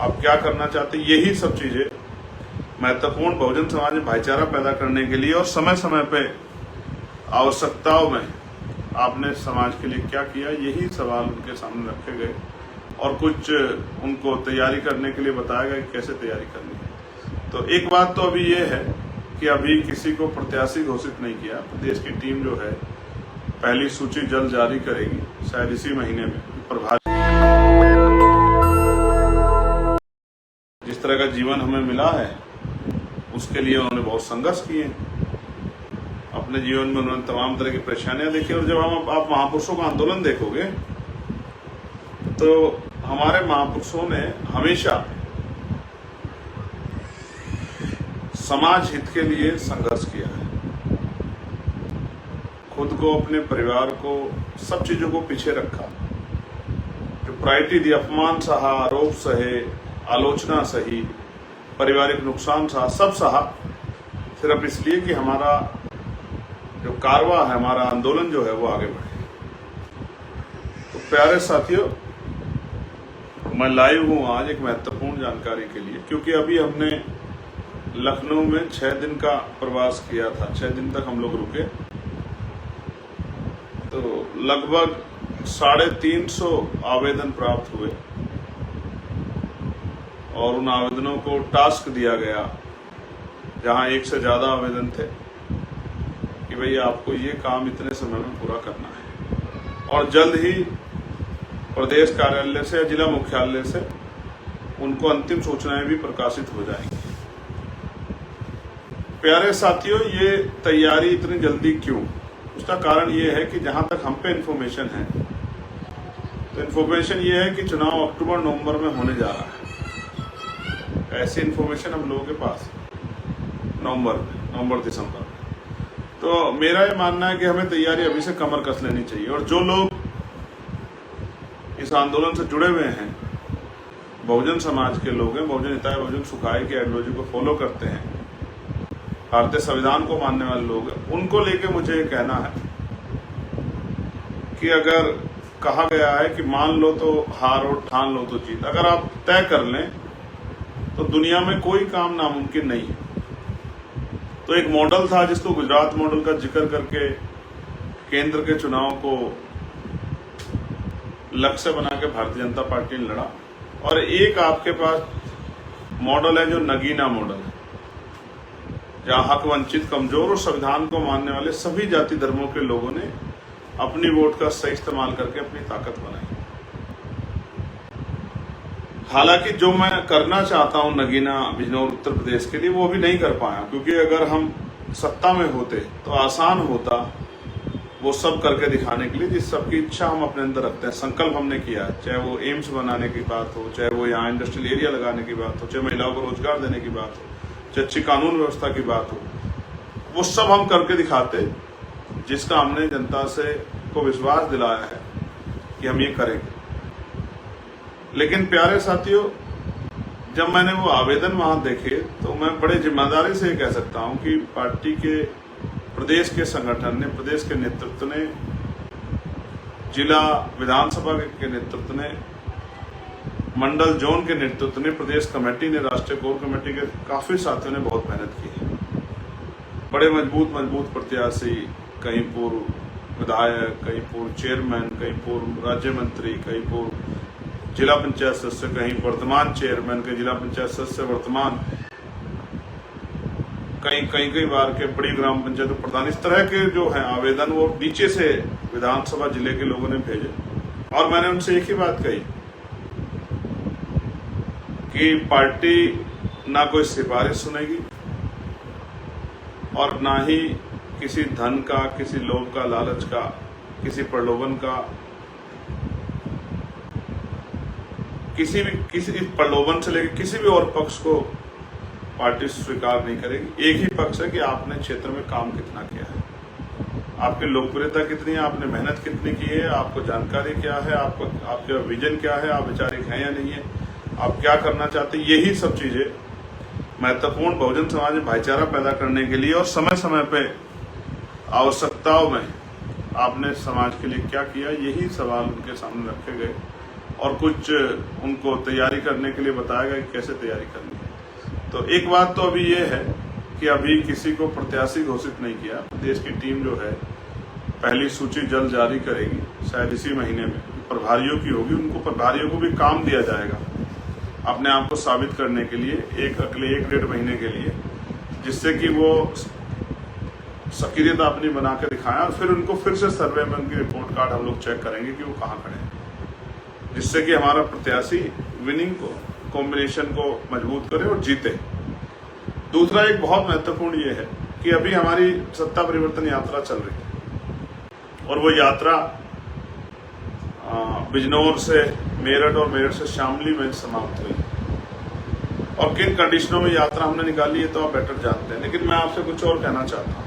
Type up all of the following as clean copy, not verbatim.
आप क्या करना चाहते, यही सब चीजें महत्वपूर्ण बहुजन समाज में भाईचारा पैदा करने के लिए और समय समय पे आवश्यकताओं में आपने समाज के लिए क्या किया, यही सवाल उनके सामने रखे गए और कुछ उनको तैयारी करने के लिए बताया गया कि कैसे तैयारी करनी है। तो एक बात तो अभी ये है कि अभी किसी को प्रत्याशी घोषित नहीं किया। प्रदेश की टीम जो है पहली सूची जल्द जारी करेगी, शायद इसी महीने में। प्रभारी जिस तरह का जीवन हमें मिला है उसके लिए उन्होंने बहुत संघर्ष किए। अपने जीवन में उन्होंने तमाम तरह की परेशानियां देखी और जब आप महापुरुषों का आंदोलन देखोगे तो हमारे महापुरुषों ने हमेशा समाज हित के लिए संघर्ष किया है। खुद को, अपने परिवार को, सब चीजों को पीछे रखा। जो प्रायोरिटी दी, अपमान सहा, आरोप सहे, आलोचना सही, पारिवारिक नुकसान सहा, सब सहा, सिर्फ इसलिए कि हमारा जो कारवां है, हमारा आंदोलन जो है वो आगे बढ़े। तो प्यारे साथियों, मैं लाइव हूं आज एक महत्वपूर्ण जानकारी के लिए, क्योंकि अभी हमने लखनऊ में 6 दिन का प्रवास किया था। 6 दिन तक हम लोग रुके, तो लगभग 350 आवेदन प्राप्त हुए और उन आवेदनों को टास्क दिया गया, जहां एक से ज्यादा आवेदन थे, कि भाई आपको ये काम इतने समय में पूरा करना है और जल्द ही प्रदेश कार्यालय से या जिला मुख्यालय से उनको अंतिम सूचनाएं भी प्रकाशित हो जाएंगी। प्यारे साथियों, ये तैयारी इतनी जल्दी क्यों? उसका कारण ये है कि जहां तक हम पे इन्फॉर्मेशन है, तो इन्फॉर्मेशन ये है कि चुनाव अक्टूबर-नवंबर में होने जा रहा है। ऐसी इन्फॉर्मेशन हम लोगों के पास नवंबर-दिसंबर में। तो मेरा ये मानना है कि हमें तैयारी अभी से कमर कस लेनी चाहिए और जो लोग इस आंदोलन से जुड़े हुए हैं, बहुजन समाज के लोग हैं, बहुजन हिताय बहुजन सुखाय की आइडियोलॉजी को फॉलो करते हैं, भारतीय संविधान को मानने वाले लोग हैं, उनको लेके मुझे ये कहना है कि अगर कहा गया है कि मान लो तो हार और ठान लो तो जीत, अगर आप तय कर लें तो दुनिया में कोई काम नामुमकिन नहीं है। तो एक मॉडल था जिसको गुजरात मॉडल का जिक्र करके केंद्र के चुनाव को लक्ष्य बना के भारतीय जनता पार्टी ने लड़ा, और एक आपके पास मॉडल है जो नगीना मॉडल है, जहां हक वंचित, कमजोर और संविधान को मानने वाले सभी जाति धर्मों के लोगों ने अपनी वोट का सही इस्तेमाल करके अपनी ताकत बनाई। हालांकि जो मैं करना चाहता हूं नगीना बिजनौर उत्तर प्रदेश के लिए, वो भी नहीं कर पाया, क्योंकि अगर हम सत्ता में होते तो आसान होता वो सब करके दिखाने के लिए जिस सबकी इच्छा हम अपने अंदर रखते हैं, संकल्प हमने किया है। चाहे वो एम्स बनाने की बात हो, चाहे वो यहाँ इंडस्ट्रियल एरिया लगाने की बात हो, चाहे महिलाओं को रोजगार देने की बात हो, चाहे अच्छी कानून व्यवस्था की बात हो, वो सब हम करके दिखाते, जिसका हमने जनता से को विश्वास दिलाया है कि हम ये करेंगे। लेकिन प्यारे साथियों, जब मैंने वो आवेदन वहां देखे तो मैं बड़े जिम्मेदारी से कह सकता हूं कि पार्टी के प्रदेश के संगठन ने, प्रदेश के नेतृत्व ने, जिला विधानसभा के नेतृत्व ने, मंडल जोन के नेतृत्व ने, प्रदेश कमेटी ने, राष्ट्रीय कोर कमेटी के काफी साथियों ने बहुत मेहनत की है। बड़े मजबूत प्रत्याशी, कहीं पूर्व विधायक, कहीं पूर्व चेयरमैन, कहीं पूर्व राज्य मंत्री, कहीं पूर्व जिला पंचायत सदस्य, कहीं वर्तमान चेयरमैन, कहीं जिला पंचायत सदस्य वर्तमान, कई बार के बड़ी ग्राम पंचायत प्रधान, इस तरह के जो है आवेदन वो नीचे से विधानसभा जिले के लोगों ने भेजे। और मैंने उनसे एक ही बात कही कि पार्टी ना कोई सिफारिश सुनेगी और ना ही किसी धन का, किसी लोभ का, लालच का, किसी प्रलोभन का, किसी प्रलोभन से लेकर किसी भी और पक्ष को पार्टी स्वीकार नहीं करेगी। एक ही पक्ष है कि आपने क्षेत्र में काम कितना किया है, आपकी लोकप्रियता कितनी है, आपने मेहनत कितनी की है, आपको जानकारी क्या है, आपका विजन क्या है, आप वैचारिक हैं या नहीं है, आप क्या करना चाहते हैं। यही सब चीजें महत्वपूर्ण बहुजन समाज में भाईचारा पैदा करने के लिए और समय समय पे आवश्यकताओं में आपने समाज के लिए क्या किया, यही सवाल उनके सामने रखे गए और कुछ उनको तैयारी करने के लिए बताएगा कि कैसे तैयारी करनी है। तो एक बात तो अभी ये है कि अभी किसी को प्रत्याशी घोषित नहीं किया। प्रदेश की टीम जो है पहली सूची जल्द जारी करेगी, शायद इसी महीने में। प्रभारियों की होगी, उनको प्रभारियों को भी काम दिया जाएगा अपने आप को साबित करने के लिए अगले 1-1.5 महीने के लिए, जिससे कि वो सक्रियता अपनी बना के दिखाएं और फिर उनको फिर से सर्वे में उनकी रिपोर्ट कार्ड हम लोग चेक करेंगे कि वो कहाँ खड़े हैं, जिससे कि हमारा प्रत्याशी विनिंग को कॉम्बिनेशन को मजबूत करे और जीते। दूसरा एक बहुत महत्वपूर्ण ये है कि अभी हमारी सत्ता परिवर्तन यात्रा चल रही है और वो यात्रा बिजनौर से मेरठ और मेरठ से शामली में समाप्त हुई। और किन कंडीशनों में यात्रा हमने निकाली है तो आप बेटर जानते हैं, लेकिन मैं आपसे कुछ और कहना चाहता हूँ।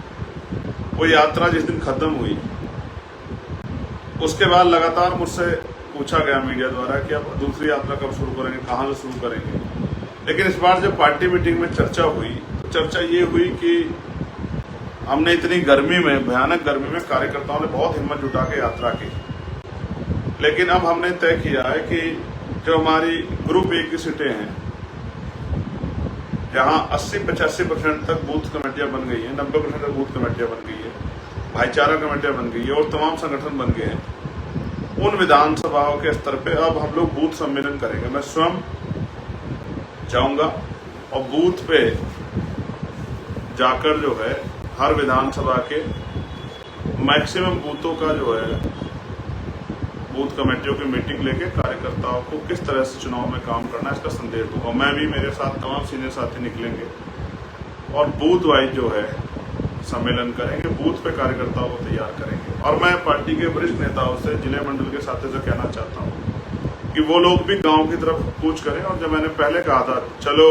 वो यात्रा जिस दिन खत्म हुई उसके बाद लगातार मुझसे पूछा गया मीडिया द्वारा कि अब दूसरी यात्रा कब शुरू करेंगे, कहाँ से शुरू करेंगे। लेकिन इस बार जब पार्टी मीटिंग में चर्चा हुई तो चर्चा ये हुई कि हमने इतनी गर्मी में, भयानक गर्मी में कार्यकर्ताओं ने बहुत हिम्मत जुटा के यात्रा की, लेकिन अब हमने तय किया है कि जो हमारी ग्रुप ए की सीटें हैं जहाँ 80-85% तक बूथ कमेटियां बन गई हैं, 90% तक बूथ कमेटियां बन गई है, भाईचारा कमेटियां बन गई है और तमाम संगठन बन गए हैं, उन विधानसभाओं के स्तर पे अब हम लोग बूथ सम्मेलन करेंगे। मैं स्वयं जाऊंगा और बूथ पे जाकर जो है हर विधानसभा के मैक्सिमम बूथों का जो है बूथ कमेटियों की मीटिंग लेके कार्यकर्ताओं को किस तरह से चुनाव में काम करना है इसका संदेश दूंगा। मैं भी, मेरे साथ तमाम सीनियर साथी निकलेंगे और बूथ वाइज जो है सम्मेलन करेंगे, बूथ पे कार्यकर्ताओं को तैयार करेंगे। और मैं पार्टी के वरिष्ठ नेताओं से, जिले मंडल के साथी से कहना चाहता हूँ कि वो लोग भी गांव की तरफ कूच करें। और जब मैंने पहले कहा था चलो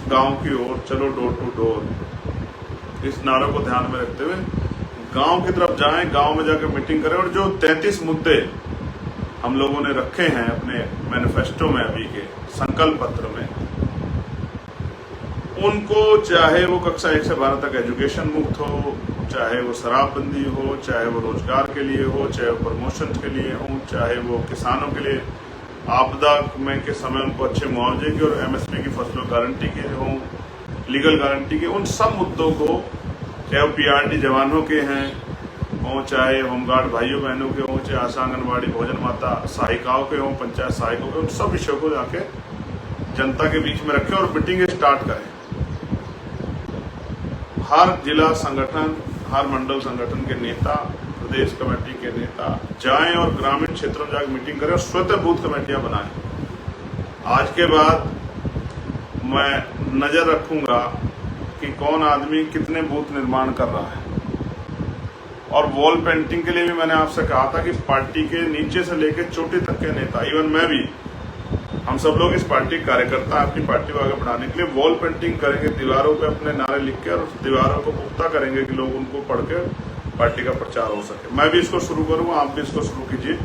गांव की ओर, चलो डोर टू डोर, इस नारों को ध्यान में रखते हुए गांव की तरफ जाएं, गांव में जाकर मीटिंग करें और जो 33 मुद्दे हम लोगों ने रखे हैं अपने मैनिफेस्टो में, अभी के संकल्प पत्र में, उनको चाहे वो कक्षा 1 से 12 तक एजुकेशन मुक्त हो, चाहे वो शराबबंदी हो, चाहे वो रोजगार के लिए हो, चाहे वो प्रमोशन के लिए हो, चाहे वो किसानों के लिए आपदा में के समय उनको अच्छे मुआवजे की और एमएसपी की फसलों गारंटी के हो, लीगल गारंटी के, उन सब मुद्दों को, चाहे वो पीआरडी जवानों के हैं हो, चाहे होमगार्ड भाइयों बहनों के हों, चाहे आशा आंगनबाड़ी भोजन माता सहायिकाओं के हों, पंचायत सहायकों के, उन सब विषयों को जाके जनता के बीच में रखें और मीटिंग स्टार्ट करें। हर जिला संगठन, हर मंडल संगठन के नेता, प्रदेश कमेटी के नेता जाएं और ग्रामीण क्षेत्रों में जाकर मीटिंग करें और स्वतः बूथ कमेटियां बनाएं। आज के बाद मैं नजर रखूंगा कि कौन आदमी कितने बूथ निर्माण कर रहा है। और वॉल पेंटिंग के लिए भी मैंने आपसे कहा था कि पार्टी के नीचे से लेकर चोटी तक के नेता, इवन मैं भी, हम सब लोग इस पार्टी के कार्यकर्ता अपनी पार्टी को आगे बढ़ाने के लिए वॉल पेंटिंग करेंगे, दीवारों पे अपने नारे लिख के, और दीवारों को पुख्ता करेंगे कि लोग उनको पढ़ के पार्टी का प्रचार हो सके। मैं भी इसको शुरू करूंगा, आप भी इसको शुरू कीजिए।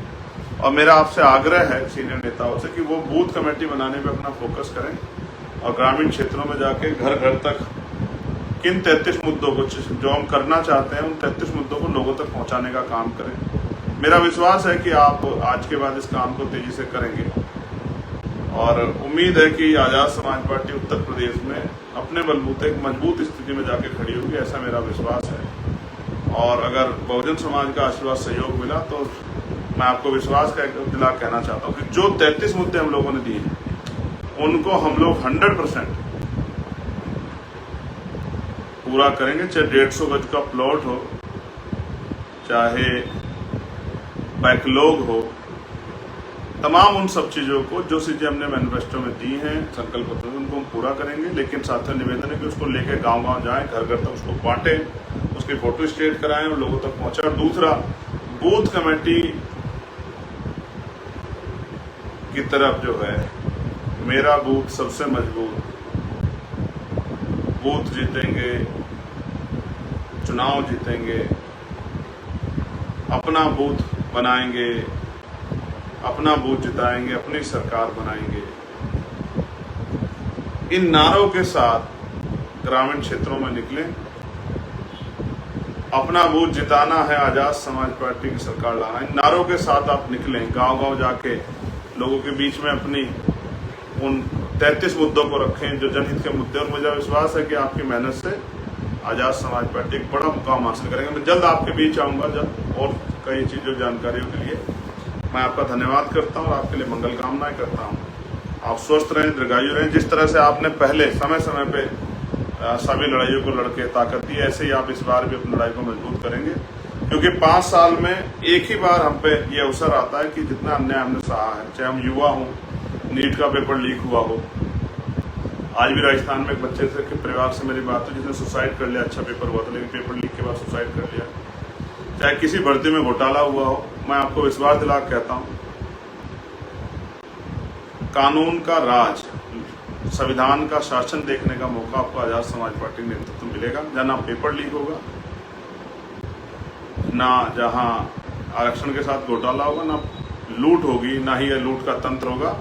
और मेरा आपसे आग्रह है सीनियर नेताओं से कि वो बूथ कमेटी बनाने में अपना फोकस करें और ग्रामीण क्षेत्रों में जाके घर घर तक किन 33 मुद्दों को जो हम करना चाहते हैं, उन 33 मुद्दों को लोगों तक पहुंचाने का काम करें। मेरा विश्वास है कि आप आज के बाद इस काम को तेजी से करेंगे और उम्मीद है कि आजाद समाज पार्टी उत्तर प्रदेश में अपने बलबूते एक मजबूत स्थिति में जाके खड़ी होगी, ऐसा मेरा विश्वास है। और अगर बहुजन समाज का आशीर्वाद सहयोग मिला तो मैं आपको विश्वास का दिला कहना चाहता हूँ कि जो 33 मुद्दे हम लोगों ने दिए उनको हम लोग 100% पूरा करेंगे। चाहे 150 गज का प्लॉट हो, चाहे बैकलॉग हो, तमाम उन सब चीजों को, जो चीजें हमने मैनिफेस्टो में दी हैं, संकल्प पत्र में, उनको हम पूरा करेंगे। लेकिन साथ में निवेदन है कि उसको लेके गांव-गांव जाएं, घर घर तक उसको बांटें, उसकी फोटो स्टेट कराएं और लोगों तक पहुंचाएं। और दूसरा, बूथ कमेटी की तरफ जो है, मेरा बूथ सबसे मजबूत, बूथ जीतेंगे, चुनाव जीतेंगे, अपना बूथ बनाएंगे, अपना बूथ जिताएंगे, अपनी सरकार बनाएंगे। इन नारों के साथ ग्रामीण क्षेत्रों में निकलें। अपना बूथ जिताना है, आजाद समाज पार्टी की सरकार लाना है, इन नारों के साथ आप निकलें, गांव-गांव जाके लोगों के बीच में अपनी उन 33 मुद्दों को रखें जो जनहित के मुद्दे। और मुझे विश्वास है कि आपकी मेहनत से आज़ाद समाज पार्टी एक बड़ा मुकाम हासिल करेंगे। मैं जल्द आपके बीच आऊँगा जब और कई चीज़ों जानकारियों के लिए। मैं आपका धन्यवाद करता हूँ और आपके लिए मंगल कामनाएं करता हूँ। आप स्वस्थ रहें, दीर्घायु रहें। जिस तरह से आपने पहले समय समय पे सभी लड़ाइयों को लड़के ताकत दी, ऐसे ही आप इस बार भी अपनी लड़ाई को मजबूत करेंगे, क्योंकि 5 साल में एक ही बार हम पे ये अवसर आता है कि जितना अन्याय हमने सहा है, चाहे हम युवा हों, नीट का पेपर लीक हुआ हो। आज भी राजस्थान में एक बच्चे से के परिवार से मेरी बात हुई जिसने सुसाइड कर लिया। अच्छा पेपर हुआ था लेकिन पेपर लीक के बाद सुसाइड कर लिया। चाहे किसी भर्ती में घोटाला हुआ हो, मैं आपको विश्वास दिला कहता हूँ, कानून का राज, संविधान का शासन देखने का मौका आपको आजाद समाज पार्टी के नेतृत्व मिलेगा, जहां ना पेपर लीक होगा, ना जहां आरक्षण के साथ घोटाला होगा, ना लूट होगी, ना ही यह लूट का तंत्र होगा।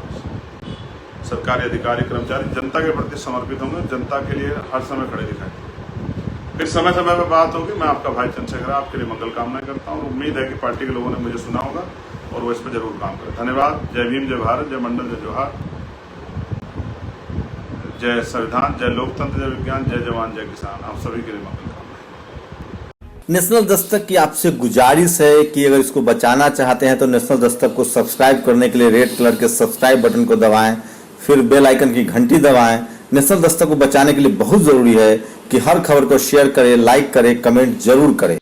सरकारी अधिकारी कर्मचारी जनता के प्रति समर्पित होंगे, जनता के लिए हर समय खड़े दिखाई। फिर समय समय पर बात होगी। मैं आपका भाई चंद्रशेखर आपके लिए मंगल कामनाएं करता हूँ। उम्मीद है कि पार्टी के लोगों ने मुझे सुना होगा और वो इस पर जरूर काम करें। धन्यवाद। जय भीम, जय भारत, जय मंडल, जय जोहार, जय संविधान, जय लोकतंत्र, जय विज्ञान, जय जवान, जय किसान। आप सभी के लिए मंगल कामनाएं। नेशनल दस्तक की आपसे गुजारिश है कि अगर इसको बचाना चाहते हैं तो नेशनल दस्तक को सब्सक्राइब करने के लिए रेड कलर के सब्सक्राइब बटन को दबाएं, फिर बेल आइकन की घंटी दबाएं। नेशनल दस्तक को बचाने के लिए बहुत जरूरी है कि हर खबर को शेयर करें, लाइक करें, कमेंट जरूर करें।